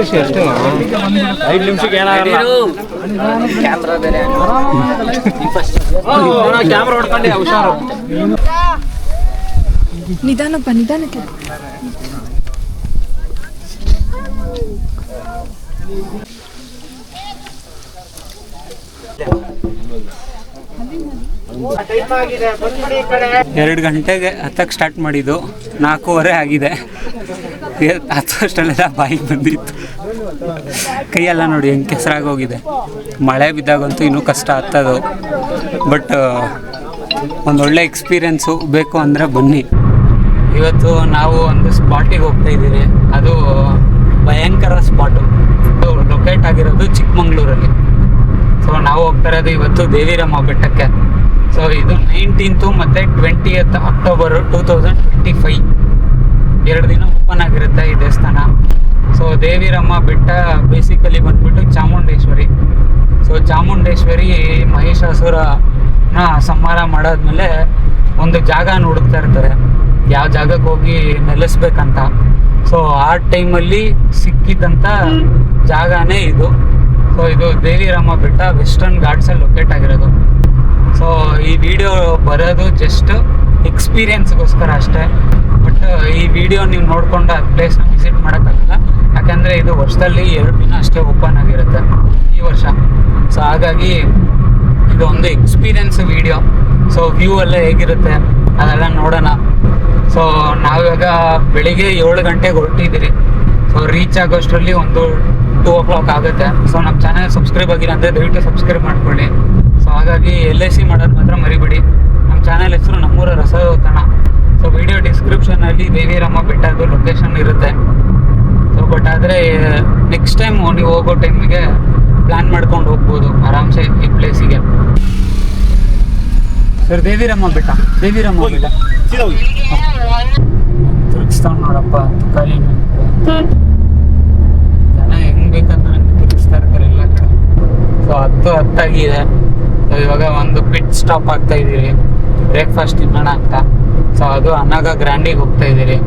5 ನಿಮಿಷಕ್ಕೆ ಏನಾಗಲ್ಲ. ಕ್ಯಾಮ್ರಾ ಬೇರೆ ಕ್ಯಾಮ್ರಾ ಹೊಡ್ಕೊಂಡೆ ಹುಷಾರು. ನಿಧಾನಪ್ಪ ನಿಧಾನಕ್ಕೆ. ಎರಡು ಗಂಟೆಗೆ ಹತ್ತಕ್ಕೆ ಸ್ಟಾರ್ಟ್ ಮಾಡಿದ್ದು, 4:15 ಆಗಿದೆ. ಹತ್ತಷ್ಟಲ್ಲೆಲ್ಲ ಬಾಯಿಗೆ ಬಂದಿತ್ತು. ಕೈಯೆಲ್ಲ ನೋಡಿ ಹೆಂಗೆ ಕೆಸರಾಗೋಗಿದೆ. ಮಳೆ ಬಿದ್ದಾಗಂತೂ ಇನ್ನೂ ಕಷ್ಟ ಹತ್ತದು. ಬಟ್ ಒಂದೊಳ್ಳೆ ಎಕ್ಸ್ಪೀರಿಯೆನ್ಸು ಬೇಕು ಅಂದರೆ ಬನ್ನಿ. ಇವತ್ತು ನಾವು ಒಂದು ಸ್ಪಾಟಿಗೆ ಹೋಗ್ತಾ ಇದ್ದೀರಿ. ಅದು ಭಯಂಕರ ಸ್ಪಾಟು. ಲೊಕೇಟ್ ಆಗಿರೋದು ಚಿಕ್ಕಮಂಗ್ಳೂರಲ್ಲಿ. ಸೊ ನಾವು ಹೋಗ್ತಾ ಇರೋದು ಇವತ್ತು ದೇವಿರಮ್ಮ ಬೆಟ್ಟಕ್ಕೆ. ಸೊ ಇದು 19th ಮತ್ತು 20th ಅಕ್ಟೋಬರ್ 2025 2 ದಿನ ಓಪನ್ ಆಗಿರುತ್ತೆ ಈ ದೇವಸ್ಥಾನ. ಸೊ ದೇವಿರಮ್ಮ ಬೆಟ್ಟ ಬೇಸಿಕಲಿ ಬಂದ್ಬಿಟ್ಟು ಚಾಮುಂಡೇಶ್ವರಿ. ಸೊ ಚಾಮುಂಡೇಶ್ವರಿ ಮಹಿಷಾಸುರನ ಸಂಹಾರ ಮಾಡಾದ್ಮೇಲೆ ಒಂದು ಜಾಗ ಹುಡುಕ್ತಾ ಇರ್ತಾರೆ, ಯಾವ ಜಾಗಕ್ಕೆ ಹೋಗಿ ನೆಲೆಸ್ಬೇಕಂತ. ಸೊ ಆ ಟೈಮಲ್ಲಿ ಸಿಕ್ಕಿದ್ದಂಥ ಜಾಗನೇ ಇದು. ಸೊ ಇದು ದೇವಿರಮ್ಮ ಬೆಟ್ಟ ವೆಸ್ಟರ್ನ್ ಘಾಟ್ಸಲ್ಲಿ ಲೊಕೇಟ್ ಆಗಿರೋದು. ಸೊ ಈ ವಿಡಿಯೋ ಬರೋದು ಜಸ್ಟ್ ಎಕ್ಸ್ಪೀರಿಯೆನ್ಸ್ಗೋಸ್ಕರ ಅಷ್ಟೇ. ಬಟ್ ಈ ವಿಡಿಯೋ ನೀವು ನೋಡಿಕೊಂಡು ಆ ಪ್ಲೇಸ್ನ ವಿಸಿಟ್ ಮಾಡೋಕ್ಕಾಗಲ್ಲ, ಯಾಕಂದರೆ ಇದು ವರ್ಷದಲ್ಲಿ 2 ದಿನ ಅಷ್ಟೇ ಓಪನ್ ಆಗಿರುತ್ತೆ ಈ ವರ್ಷ. ಸೊ ಹಾಗಾಗಿ ಇದು ಒಂದು ಎಕ್ಸ್ಪೀರಿಯೆನ್ಸ್ ವಿಡಿಯೋ. ಸೊ ವ್ಯೂ ಎಲ್ಲ ಹೇಗಿರುತ್ತೆ ಅದೆಲ್ಲ ನೋಡೋಣ. ಸೊ ನಾವಿವಾಗ ಬೆಳಿಗ್ಗೆ 7 ಗಂಟೆಗೆ ಹೊರಟಿದ್ದೀರಿ. ಸೊ ರೀಚ್ ಆಗೋಷ್ಟರಲ್ಲಿ ಒಂದು 2 o'clock ಆಗುತ್ತೆ. ಸೊ ನಮ್ಮ ಚಾನಲ್ ಸಬ್ಸ್ಕ್ರೈಬ್ ಆಗಿಲ್ಲ ಅಂದರೆ ದಯವಿಟ್ಟು ಸಬ್ಸ್ಕ್ರೈಬ್ ಮಾಡ್ಕೊಳ್ಳಿ. ಸೊ ಹಾಗಾಗಿ LIC ಮಾಡೋದು ಮಾತ್ರ ಮರಿಬೇಡಿ. ನಮ್ಮ ಚಾನಲ್ ಹೆಸರು ನಮ್ಮೂರ ರಸದೌತಣ. ಸೊ ವಿಡಿಯೋ ಡಿಸ್ಕ್ರಿಪ್ಷನಲ್ಲಿ ದೇವಿರಮ್ಮ ಬೆಟ್ಟದ್ದು ಲೊಕೇಶನ್ ಇರುತ್ತೆ. ಸೊ ಬಟ್ ಆದರೆ ನೆಕ್ಸ್ಟ್ ಟೈಮ್ ನೀವು ಹೋಗೋ ಟೈಮಿಗೆ ಪ್ಲ್ಯಾನ್ ಮಾಡ್ಕೊಂಡು ಹೋಗ್ಬೋದು ಆರಾಮ್ಸೆ ಈ ಪ್ಲೇಸಿಗೆ. ಸರ್ ದೇವಿರಮ್ಮ ಬೆಟ್ಟ, ದೇವಿರಮ್ಮ ಬೆಟ್ಟ ತಿರುಗಿಸ್ತಾವ್ ನೋಡಪ್ಪ. ತುಕಾಲಿ ಜನ ಹೆಂಗ್ ಬೇಕಂದ್ರೆ ನಂಗೆ ತಿರುಗಿಸ್ತಾ ಇರ್ತಾರೆ ಎಲ್ಲ ಕಡೆ. ಸೊ 10:10 ಸೊ ಇವಾಗ ಒಂದು ಪಿಟ್ ಸ್ಟಾಪ್ ಆಗ್ತಾ ಇದ್ದೀರಿ, ಬ್ರೇಕ್ಫಾಸ್ಟ್ ತಿನ್ನೋಣ ಅಂತ. ಸೊ ಅದು ಅನಾಗ ಗ್ರ್ಯಾಂಡಿಗೆ ಹೋಗ್ತಾ ಇದ್ದೀರಿ.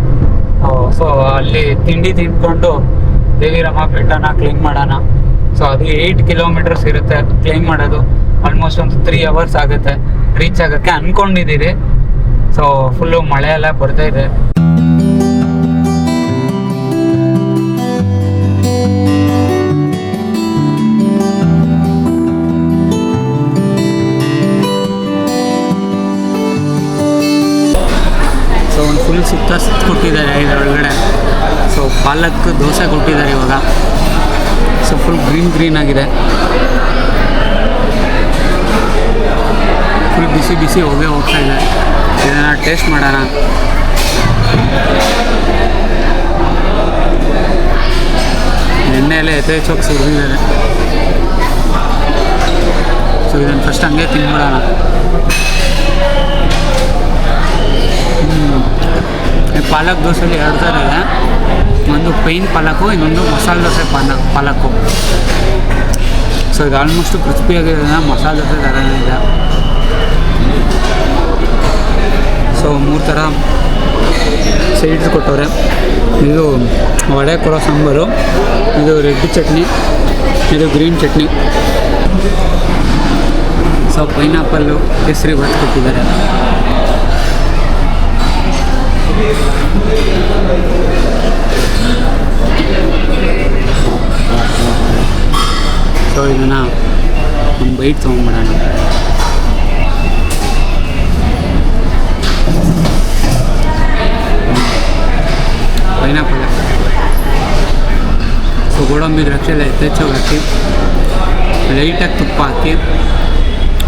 ಸೊ ಅಲ್ಲಿ ತಿಂಡಿ ತಿಂದ್ಕೊಂಡು ದೇವಿರಮ್ಮ ಬೆಟ್ಟನ ಕ್ಲೈಮ್ ಮಾಡೋಣ. ಸೊ ಅದು 8 kilometers ಇರುತ್ತೆ ಕ್ಲೈಮ್ ಮಾಡೋದು. ಆಲ್ಮೋಸ್ಟ್ ಒಂದು 3 hours ಆಗುತ್ತೆ ರೀಚ್ ಆಗೋಕ್ಕೆ ಅಂದ್ಕೊಂಡಿದ್ದೀರಿ. ಸೊ ಫುಲ್ಲು ಮಳೆ ಎಲ್ಲ ಬರ್ತಾ ಇದೆ. ಸೊ ಒಂದು ಫುಲ್ ಸುತ್ತ ಕೊಟ್ಟಿದ್ದಾರೆ ಇದರೊಳಗಡೆ. ಸೊ ಪಾಲಕ್ ದೋಸೆ ಕೊಟ್ಟಿದ್ದಾರೆ ಇವಾಗ. ಸೊ ಫುಲ್ ಗ್ರೀನ್ ಆಗಿದೆ. ಫುಲ್ ಬಿಸಿ ಹೋಗೇ ಹೋಗ್ತಾ ಇದೆ. ಇದನ್ನು ಟೇಸ್ಟ್ ಮಾಡೋಣ. ಎಣ್ಣೆ ಎಲ್ಲ ಯಥೇಚ್ಛವಾಗಿ ಸುರಿದಿದ್ದಾರೆ. ಸೊ ಇದನ್ನು ಫಸ್ಟ್ ಹಂಗೆ ತಿನ್ಬಿಡೋಣ. ಪಾಲಕ್ ದೋಸೆಲಿ 2 ಥರ ಇದೆ. ಒಂದು ಪೈನ್ ಪಾಲಕ್ಕು, ಇನ್ನೊಂದು ಮಸಾಲೆ ದೋಸೆ ಪಾಲಕ್ಕು. ಸೊ ಇದು ಆಲ್ಮೋಸ್ಟ್ ಕ್ರಿಸ್ಪಿಯಾಗಿದೆ, ಮಸಾಲೆ ದೋಸೆ ಥರನೇ ಇದೆ. ಸೊ 3 ಥರ ಸೈಡ್ಸ್ ಕೊಟ್ಟವ್ರೆ. ಇದು ವಡೆ ಕೊಡೋ ಸಾಂಬಾರು, ಇದು ರೆಡ್ ಚಟ್ನಿ, ಇದು green chutney. So pineapple, kesari bath ಕೊಟ್ಟಿದ್ದಾರೆ. ಸೊ ಇದನ್ನು ಒಂದು ಬೈಟ್ ತೊಗೊಂಡ್ಬಿಡೋಣ. ಪೈನಾಪಲ್, ಸೊ ಗೋಡಂಬಿ ದ್ರಾಕ್ಷಿ ಎಲ್ಲ ಯಥೇಚ್ಛವಾಗಿ ಹಾಕಿ, ಲೈಟಾಗಿ ತುಪ್ಪ ಹಾಕಿ,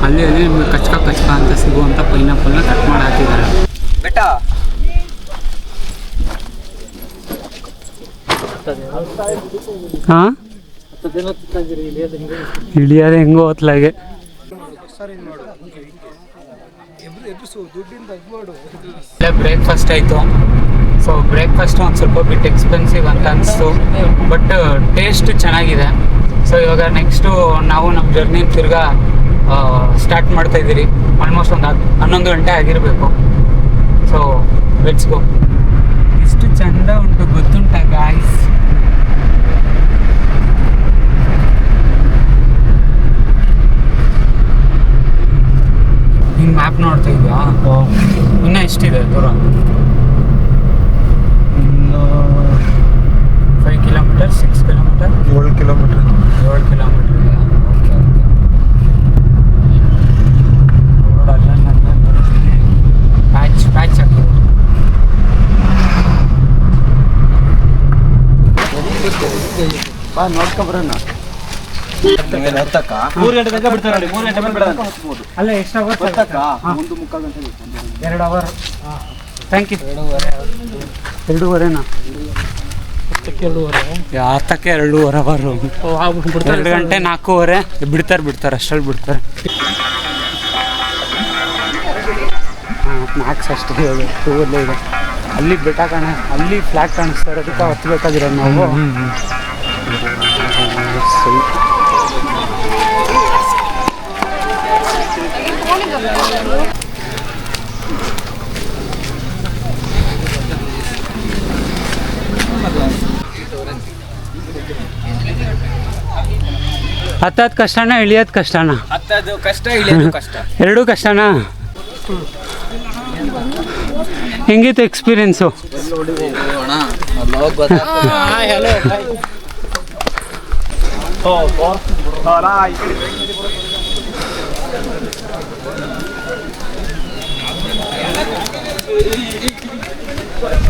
ಅಲ್ಲಿ ನಿಮಗೆ ಕಚ್ಕ ಅಂತ ಸಿಗುವಂಥ ಪೈನಾಪಲ್ನ ಕಟ್ ಮಾಡಿ ಹಾಕಿದ್ದಾರೆ. ಬೆಟ್ಟ ಹಾಂ ಇಳಿಯೋದು ಹೆಂಗೋ ಹೊತ್ಲಾಗೆ. ಬ್ರೇಕ್ಫಾಸ್ಟ್ ಆಯಿತು. ಸೊ ಬ್ರೇಕ್ಫಾಸ್ಟ್ ಒಂದು ಸ್ವಲ್ಪ ಬಿಟ್ಟು ಎಕ್ಸ್ಪೆನ್ಸಿವ್ ಅಂತ ಅನಿಸ್ತು, ಬಟ್ ಟೇಸ್ಟ್ ಚೆನ್ನಾಗಿದೆ. ಸೊ ಇವಾಗ ನೆಕ್ಸ್ಟು ನಾವು ನಮ್ಮ ಜರ್ನಿ ತಿರ್ಗಾ ಸ್ಟಾರ್ಟ್ ಮಾಡ್ತಾಯಿದ್ದೀರಿ. ಆಲ್ಮೋಸ್ಟ್ ಒಂದು 11 ಗಂಟೆ ಆಗಿರಬೇಕು. So let's go. ಎಷ್ಟು ಚೆಂದ ಉಂಟು ಗೊತ್ತುಂಟ ಗಾಯ್ಸ್. ಮ್ಯಾಪ್ ನೋಡ್ತಾ ಇದೆಯಾ? ಇನ್ನೂ ಎಷ್ಟಿದೆ ದೂರ? 5 ಕಿಲೋಮೀಟರ್, 6 ಕಿಲೋಮೀಟರ್, 7 ಕಿಲೋಮೀಟರ್. 7 ಕಿಲೋಮೀಟರ್ ಇದೆಯಾ? ರೋಡ್ ಅಲ್ಲ ಪ್ಯಾಚ್ ಹಾಕಿದೆ. ಬಾ ನೋಡ್ಕೊಂಬರೋಣ. 3 ಗಂಟೆ ತನಕ ಬಿಡ್ತಾರೆ ನೋಡಿ. 3 ಗಂಟೆ ಮೇಲೆ ಬಿಡೋದು. ಅಲ್ಲ ಎಷ್ಟಾಗುತ್ತೆ? 1:45 ಗಂಟೆ. 2 ಅವರ್. Thank you. 2:30ನಾ? 10ಕ್ಕೆ 2:30 ಅವರು. 2 ಗಂಟೆ 4:30 ಬಿಡ್ತಾರೆ ಅಷ್ಟರಲ್ಲಿ ಬಿಡ್ತಾರೆ. ಮ್ಯಾಕ್ಸ್ ಅಷ್ಟೇ ಇದೆ, 2 ಅಲ್ಲೇ ಇದೆ. ಅಲ್ಲಿ ಬೆಟ್ಟ ಅಲ್ಲಿ ಫ್ಲಾಗ್ ಕಾಣಿಸ್ತಾ ಇರೋದಕ್ಕೆ ಹತ್ಬೇಕಾಗಿರೋದು ನಾವು. ಹತ್ತೋದು ಕಷ್ಟನಾ ಇಳಿಯೋದು ಕಷ್ಟನಾ? ಹತ್ತದು ಕಷ್ಟ, ಇಳಿಯೋದು ಕಷ್ಟ. ಎರಡೂ ಕಷ್ಟನಾ? ಹೆಂಗಿತ್ತು ಎಕ್ಸ್ಪೀರಿಯನ್ಸು?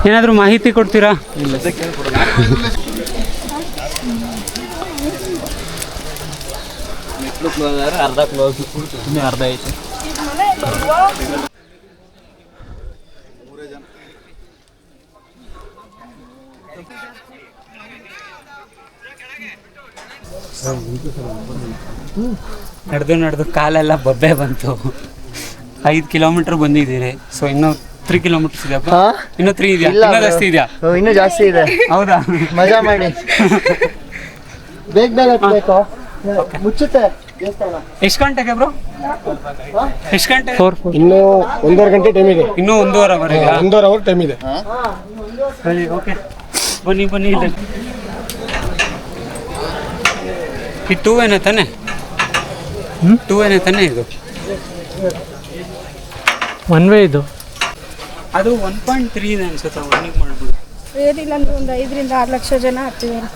ಏನಾದರೂ ಮಾಹಿತಿ ಕೊಡ್ತೀರಾ? ಅರ್ಧ ಕ್ಲೋಸ್, ಇನ್ನೂ ಅರ್ಧ ಐತೆ. ನಡೆದು ಕಾಲೆಲ್ಲ ಬೊಬ್ಬೆ ಬಂತು. 5 ಕಿಲೋಮೀಟರ್ ಬಂದಿದ್ದೀರಿ. ಸೊ ಇನ್ನೂ 3 ಕಿಲೋಮೀಟರ್ಸ್ ಇದೆಯಪ್ಪ? ಇನ್ನೂ 3 ಇದೆಯಾ? ಇನ್ನೂ ಜಾಸ್ತಿ ಇದೆಯಾ? ಇನ್ನೂ ಜಾಸ್ತಿ ಇದೆ. ಹೌದಾ? ಮಜಾ ಮಾಡಿ. ಬೇಗ ಹತ್ಬೇಕು, ಮುಚ್ಚುತ್ತೆ. ಎಷ್ಟು ಗಂಟೆಗೆ ಬ್ರೋ? ಎಷ್ಟು ಗಂಟೆ? ಇನ್ನೂ 1.5 ಗಂಟೆ ಟೈಮ್ ಇದೆ. ಇನ್ನೂ 1.5 ಅವರ್ ಇದೆ. 1.5 ಅವರ್ ಟೈಮ್ ಇದೆ. ಸರಿ, ಓಕೆ, ಬನ್ನಿ ಇಲ್ಲಿ. ಈ 2 ಏನೇ ತಾನೆ? 2 ಏನೇ ತಾನೆ ಇದು? 1 ವೇ ಇದು. ಅದು 1.3 ಇದೆ ಅನ್ಸುತ್ತೆ. 1ಗೆ ಮಾಡ್ಬಿಡು. ಏನಿಲ್ಲ ಅಂದ್ರೆ ಒಂದು 5 ರಿಂದ 6 ಲಕ್ಷ ಜನ ಆಗ್ತಿದ್ದಾರೆ.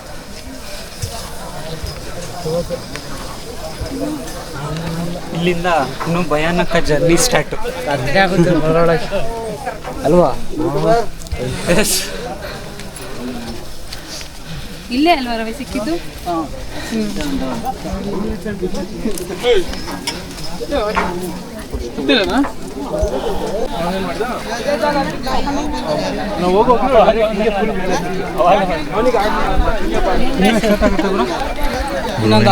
ಇಲ್ಲಿಂದ ಇನ್ನೂ ಭಯಾನಕ ಜರ್ನಿ ಸ್ಟಾರ್ಟ್ ಅಲ್ವಾ? ಎಸ್. ಇಲ್ಲೇ ಅಲ್ವಾ ರವಿ ಸಿಕ್ಕಿದ್ದು? ಇನ್ನೊಂದು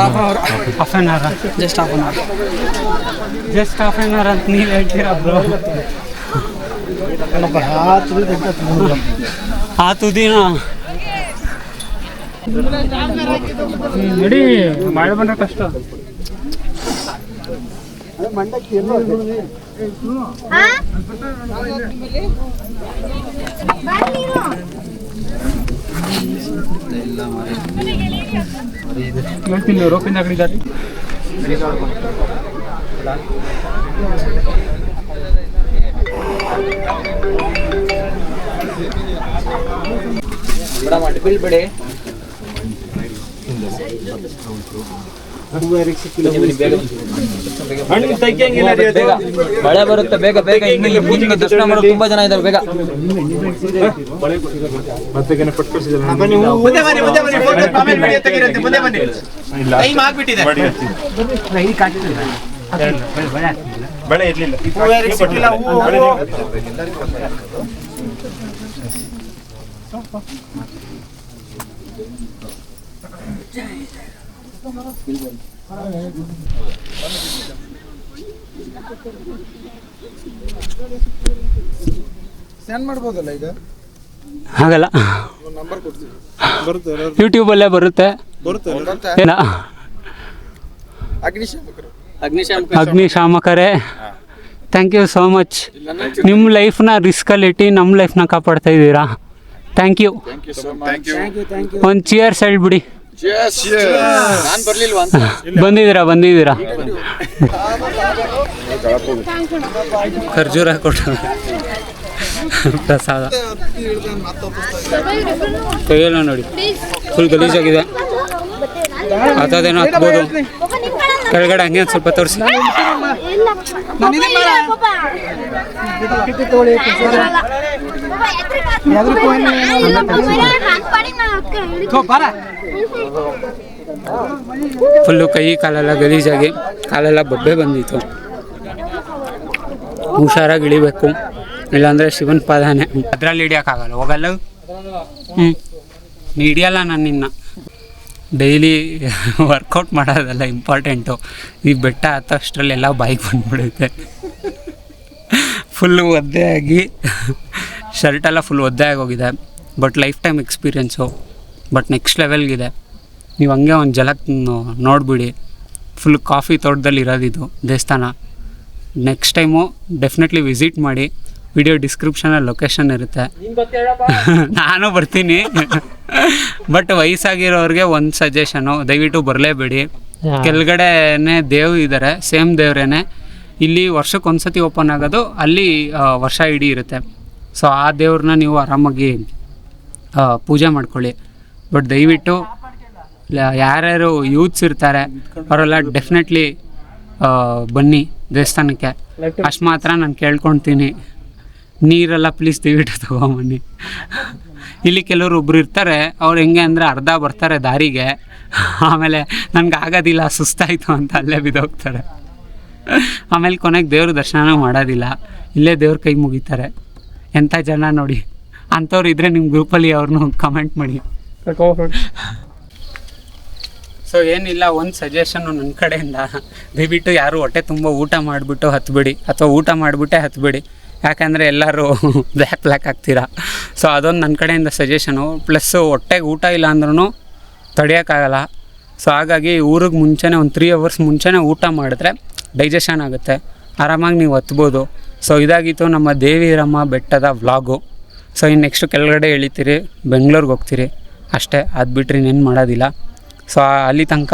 half an hour. Just half an hour ಅಂತ ನೀವು ಹೇಳ್ತೀರಾ ಬ್ರೋ? ಆ ತುದಿನ ನಡಿ, ಮಳೆ ಬಂದ್ರೆ ಕಷ್ಟ. ಹೇಳ್ತೀನಿ ರೋಪಿಂದ ಕಡಿದಾರಿ. ಬೀಳ್ಬೇಡಿ. ಮಳೆ ಬರುತ್ತೆ, ಬೇಗ ಬೇಗ. ಇನ್ನು ಇಲ್ಲಿ ದರ್ಶನ ಮಾಡೋದು ತುಂಬಾ ಜನ ಇದ್ದಾರೆ, ಬೇಗ. ಬೆಳೆ ಇರ್ಲಿಲ್ಲ. ಸ್ಕ್ಯಾನ್ ಮಾಡ್ಬೋದಲ್ಲ ಈಗ? ಆಗಲ್ಲ, ನಂಬರ್ ಕೊಡ್ತೀವಿ, ಬರುತ್ತೆ. ಯೂಟ್ಯೂಬಲ್ಲೇ ಬರುತ್ತೆ. ಏನ ಅಗ್ನಿಶಾಮಕರೇ, ಥ್ಯಾಂಕ್ ಯು ಸೋ ಮಚ್. ನಿಮ್ಮ ಲೈಫ್ನ ರಿಸ್ಕಲ್ಲಿಟ್ಟು ನಮ್ಮ ಲೈಫ್ನ ಕಾಪಾಡ್ತಾ ಇದ್ದೀರಾ. Thank you. ಒಂದು ಚಿಯರ್ಸ್ ಹೇಳ್ಬಿಡಿ. ನಾನ್ ಬರ್ಲಿಲ್ವಾ? ಬಂದಿದ್ದೀರಾ ಖರ್ಜೂರ ಕೊಟ್ಟು ಪ್ರಸಾದ ಕೈಯೆಲ್ಲ ನೋಡಿ ಫುಲ್ ಗಲೀಜಾಗಿದೆ. ಹತ್ತೋದೇನೋ ಹತ್ಬೋದು. ಕೆಳಗಡೆ ಹಂಗೆ ಒಂದು ಸ್ವಲ್ಪ ತೋರಿಸಿ. ಫುಲ್ಲು ಕೈ ಕಾಲೆಲ್ಲ ಗಲೀಜಾಗಿ ಕಾಲೆಲ್ಲ ಬೊಬ್ಬೆ ಬಂದಿತ್ತು. ಹುಷಾರಾಗಿ ಇಳಿಬೇಕು, ಇಲ್ಲಾಂದರೆ ಶಿವನ ಪಾದಾನೆ. ಅದರಲ್ಲಿ ಹಿಡಿಯೋಕ್ಕಾಗಲ್ಲ, ಹೋಗಲ್ಲ. ನೀ ಹಿಡಿಯಲ್ಲ ನಾನು ನಿನ್ನ. ಡೈಲಿ ವರ್ಕೌಟ್ ಮಾಡೋದೆಲ್ಲ ಇಂಪಾರ್ಟೆಂಟು. ಈ ಬೆಟ್ಟ ಹತ್ತೋಷ್ಟರಲ್ಲೆಲ್ಲ ಬಾಯಿಗೆ ಬಂದ್ಬಿಡುತ್ತೆ. ಫುಲ್ಲು ಒದ್ದೆ ಆಗಿ ಶರ್ಟೆಲ್ಲ ಫುಲ್ ಒದ್ದೆ ಆಗೋಗಿದೆ. But life time experience, but next ಲೆವೆಲ್ಗಿದೆ. ನೀವು ಹಂಗೆ ಒಂದು ಜಲಕ್ ನೋಡಿಬಿಡಿ. ಫುಲ್ ಕಾಫಿ ತೋಟದಲ್ಲಿ ಇರೋದಿದು ದೇವಸ್ಥಾನ. ನೆಕ್ಸ್ಟ್ ಟೈಮು ಡೆಫಿನೆಟ್ಲಿ ವಿಸಿಟ್ ಮಾಡಿ. ವಿಡಿಯೋ ಡಿಸ್ಕ್ರಿಪ್ಷನಲ್ಲಿ ಲೊಕೇಶನ್ ಇರುತ್ತೆ. ನಾನು ಬರ್ತೀನಿ. ಬಟ್ ವಯಸ್ಸಾಗಿರೋರಿಗೆ ಒಂದು ಸಜೆಷನು, ದಯವಿಟ್ಟು ಬರಲೇಬೇಡಿ. ಕೆಳಗಡೆನೇ ದೇವ್ರು ಇದ್ದಾರೆ, ಸೇಮ್ ದೇವ್ರೇನೆ. ಇಲ್ಲಿ ವರ್ಷಕ್ಕೆ ಸತಿ ಓಪನ್ ಆಗೋದು, ಅಲ್ಲಿ ವರ್ಷ ಇಡೀ ಇರುತ್ತೆ. ಸೊ ಆ ದೇವ್ರನ್ನ ನೀವು ಆರಾಮಾಗಿ ಪೂಜೆ ಮಾಡ್ಕೊಳ್ಳಿ. ಬಟ್ ದಯವಿಟ್ಟು ಯಾರ್ಯಾರು ಯೂತ್ಸ್ ಇರ್ತಾರೆ ಅವರೆಲ್ಲ ಡೆಫಿನೆಟ್ಲಿ ಬನ್ನಿ ದೇವಸ್ಥಾನಕ್ಕೆ. ಅಷ್ಟು ಮಾತ್ರ ನಾನು ಕೇಳ್ಕೊಳ್ತೀನಿ. ನೀರೆಲ್ಲ ಪ್ಲೀಸ್ ದಯವಿಟ್ಟು ತೊಗೊಂಬನ್ನಿ. ಇಲ್ಲಿ ಕೆಲವರು ಒಬ್ರು ಇರ್ತಾರೆ, ಅವ್ರು ಹೆಂಗೆ ಅಂದರೆ ಅರ್ಧ ಬರ್ತಾರೆ ದಾರಿಗೆ, ಆಮೇಲೆ ನನಗೆ ಆಗೋದಿಲ್ಲ ಸುಸ್ತಾಯಿತು ಅಂತ ಅಲ್ಲೇ ಬಿದ್ದೋಗ್ತಾರೆ. ಆಮೇಲೆ ಕೊನೆಗೆ ದೇವ್ರ ದರ್ಶನ ಮಾಡೋದಿಲ್ಲ, ಇಲ್ಲೇ ದೇವ್ರ ಕೈ ಮುಗಿತಾರೆ. ಎಂಥ ಜನ ನೋಡಿ. ಅಂಥವ್ರು ಇದ್ದರೆ ನಿಮ್ಮ ಗ್ರೂಪಲ್ಲಿ ಅವ್ರನ್ನೂ ಕಮೆಂಟ್ ಮಾಡಿ. ಸೊ ಏನಿಲ್ಲ, ಒಂದು ಸಜೆಷನ್ನು ನನ್ನ ಕಡೆಯಿಂದ, ದಯವಿಟ್ಟು ಯಾರು ಹೊಟ್ಟೆ ತುಂಬ ಊಟ ಮಾಡಿಬಿಟ್ಟು ಹತ್ಬೇಡಿ, ಅಥವಾ ಊಟ ಮಾಡಿಬಿಟ್ಟೆ ಹತ್ಬೇಡಿ. ಯಾಕಂದರೆ ಎಲ್ಲರೂ ಬ್ಲ್ಯಾಕ್ ಆಗ್ತೀರಾ. ಸೊ ಅದೊಂದು ನನ್ನ ಕಡೆಯಿಂದ ಸಜೆಷನು. ಪ್ಲಸ್ಸು ಹೊಟ್ಟೆಗೆ ಊಟ ಇಲ್ಲ ಅಂದ್ರೂ ತಡೆಯೋಕ್ಕಾಗಲ್ಲ. ಸೊ ಹಾಗಾಗಿ ಊರಿಗೆ ಮುಂಚೆನೇ ಒಂದು 3 hours ಮುಂಚೆನೇ ಊಟ ಮಾಡಿದ್ರೆ ಡೈಜೆಷನ್ ಆಗುತ್ತೆ, ಆರಾಮಾಗಿ ನೀವು ಹತ್ಬೋದು. ಸೊ ಇದಾಗಿತ್ತು ನಮ್ಮ ದೇವಿರಮ್ಮ ಬೆಟ್ಟದ ವ್ಲಾಗು. ಸೊ ಇನ್ನು ನೆಕ್ಸ್ಟು ಕೆಳಗಡೆ ಇಳಿತೀರಿ, ಬೆಂಗಳೂರಿಗೆ ಹೋಗ್ತೀರಿ ಅಷ್ಟೇ. ಅದು ಬಿಟ್ಟರೆ ಇನ್ನೇನು ಮಾಡೋದಿಲ್ಲ. ಸೊ ಅಲ್ಲಿ ತನಕ